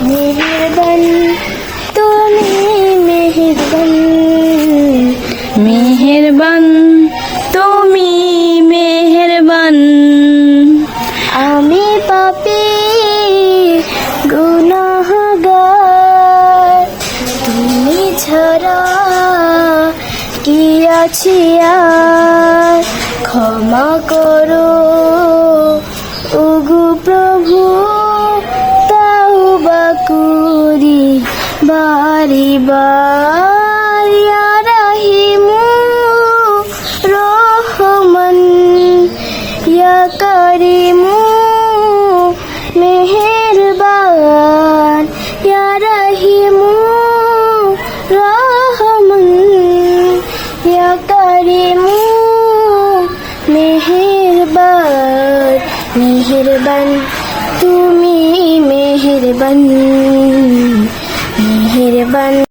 মেহেরবান তুমি মেহেরবান, মেহেরবান তুমি মেহেরবান। আমি পাপী গুনাহগার, তুমি ছাড়া কি আছি আর, ক্ষমা করো ওগো প্রভু, তাওবা করি বারি বার। ইয়া রাহিমু রহমান, ইয়া কারিমু মেহেরবান, ইয়া রাহিমু রহমান, ইয়া কারিমু মেহেরবান। মেহেরবান তুমি মেহেরবান, মেহেরবান।